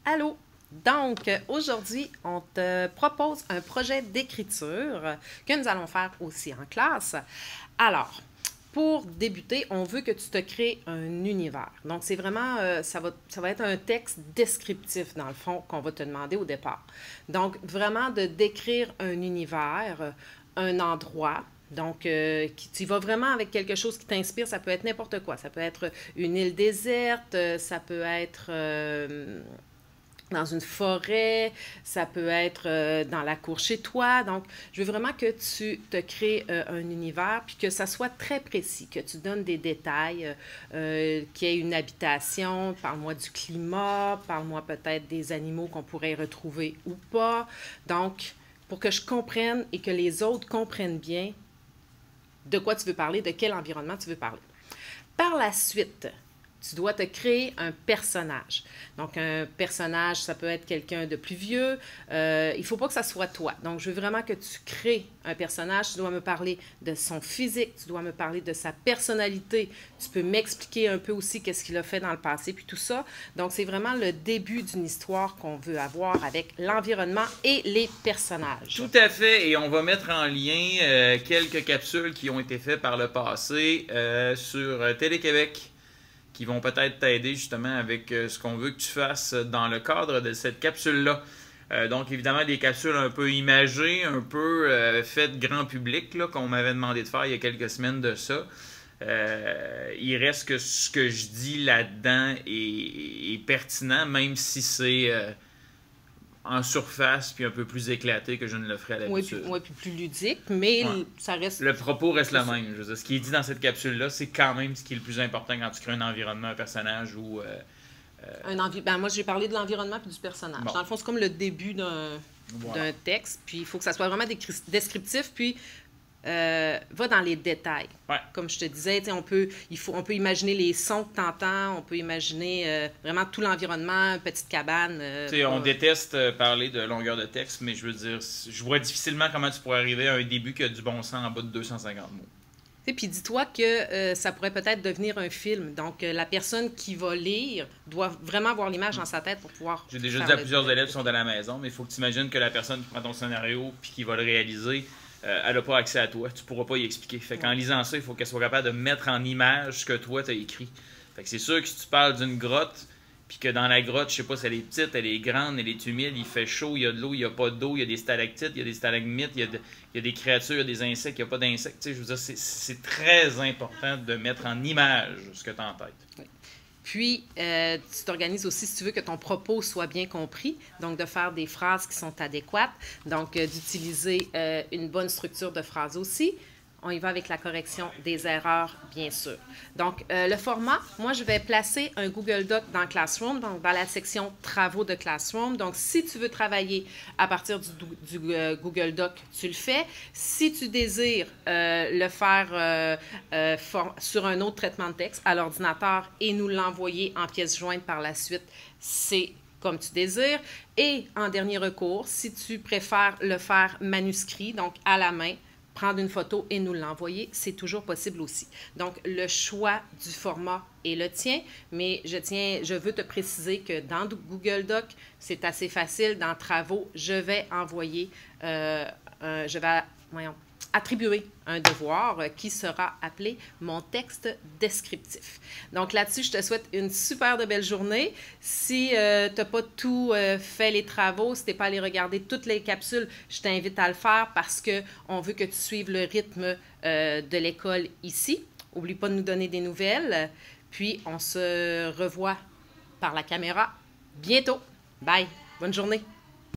Allô? Donc, aujourd'hui, on te propose un projet d'écriture que nous allons faire aussi en classe. Alors, pour débuter, on veut que tu te crées un univers. Donc, c'est vraiment, ça va être un texte descriptif, dans le fond, qu'on va te demander au départ. Donc, vraiment de décrire un univers, un endroit. Donc, tu vas vraiment avec quelque chose qui t'inspire. Ça peut être n'importe quoi. Ça peut être une île déserte, ça peut être dans une forêt, ça peut être dans la cour chez toi. Donc, je veux vraiment que tu te crées un univers, puis que ça soit très précis, que tu donnes des détails, qu'il y ait une habitation, parle-moi du climat, parle-moi peut-être des animaux qu'on pourrait retrouver ou pas. Donc, pour que je comprenne et que les autres comprennent bien de quoi tu veux parler, de quel environnement tu veux parler. Par la suite, tu dois te créer un personnage. Donc, un personnage, ça peut être quelqu'un de plus vieux. Il ne faut pas que ça soit toi. Donc, je veux vraiment que tu crées un personnage. Tu dois me parler de son physique. Tu dois me parler de sa personnalité. Tu peux m'expliquer un peu aussi qu'est-ce qu'il a fait dans le passé, puis tout ça. Donc, c'est vraiment le début d'une histoire qu'on veut avoir avec l'environnement et les personnages. Tout à fait, et on va mettre en lien quelques capsules qui ont été faites par le passé sur Télé-Québec qui vont peut-être t'aider justement avec ce qu'on veut que tu fasses dans le cadre de cette capsule-là. Donc évidemment des capsules un peu imagées, un peu faites grand public, qu'on m'avait demandé de faire il y a quelques semaines de ça. Il reste que ce que je dis là-dedans est pertinent, même si c'est en surface puis un peu plus éclaté que je ne le ferais à l'habitude. Oui, puis plus ludique, mais ouais. Ça reste... Le propos reste le même. Je veux dire, ce qui est dit dans cette capsule-là, c'est quand même ce qui est le plus important quand tu crées un environnement, un personnage ou... moi, j'ai parlé de l'environnement puis du personnage. Bon. Dans le fond, c'est comme le début d'un texte, puis il faut que ça soit vraiment descriptif, puis va dans les détails. Ouais. Comme je te disais, on peut imaginer les sons que tu entends, on peut imaginer vraiment tout l'environnement, une petite cabane. On déteste parler de longueur de texte, mais je veux dire, je vois difficilement comment tu pourrais arriver à un début qui a du bon sens en bas de 250 mots. Puis dis-toi que ça pourrait peut-être devenir un film. Donc, la personne qui va lire doit vraiment avoir l'image dans sa tête pour pouvoir... J'ai déjà dit à plusieurs élèves qui sont à la maison, mais il faut que tu imagines que la personne qui prend ton scénario puis qui va le réaliser, elle n'a pas accès à toi. Tu ne pourras pas y expliquer. Fait qu'en lisant ça, il faut qu'elle soit capable de mettre en image ce que toi, tu as écrit. Fait que c'est sûr que si tu parles d'une grotte, puis que dans la grotte, je sais pas si elle est petite, elle est grande, elle est humide, il fait chaud, il y a de l'eau, il n'y a pas d'eau, il y a des stalactites, il y a des stalagmites, il y a des créatures, il y a des insectes, il n'y a pas d'insectes. Je veux dire, c'est très important de mettre en image ce que tu as en tête. Oui. Puis, tu t'organises aussi, si tu veux que ton propos soit bien compris, donc de faire des phrases qui sont adéquates, donc d'utiliser une bonne structure de phrase aussi. On y va avec la correction des erreurs, bien sûr. Donc, le format, moi, je vais placer un Google Doc dans Classroom, donc dans la section Travaux de Classroom. Donc, si tu veux travailler à partir du Google Doc, tu le fais. Si tu désires le faire sur un autre traitement de texte à l'ordinateur et nous l'envoyer en pièce jointe par la suite, c'est comme tu désires. Et en dernier recours, si tu préfères le faire manuscrit, donc à la main, prendre une photo et nous l'envoyer, c'est toujours possible aussi. Donc, le choix du format est le tien, mais je veux te préciser que dans Google Doc, c'est assez facile. Dans Travaux, je vais envoyer, attribuer un devoir qui sera appelé mon texte descriptif. Donc là-dessus, je te souhaite une super de belle journée. Si tu n'as pas tout fait les travaux, si tu n'es pas allé regarder toutes les capsules, je t'invite à le faire parce qu'on veut que tu suives le rythme de l'école ici. N'oublie pas de nous donner des nouvelles. Puis, on se revoit par la caméra bientôt. Bye! Bonne journée!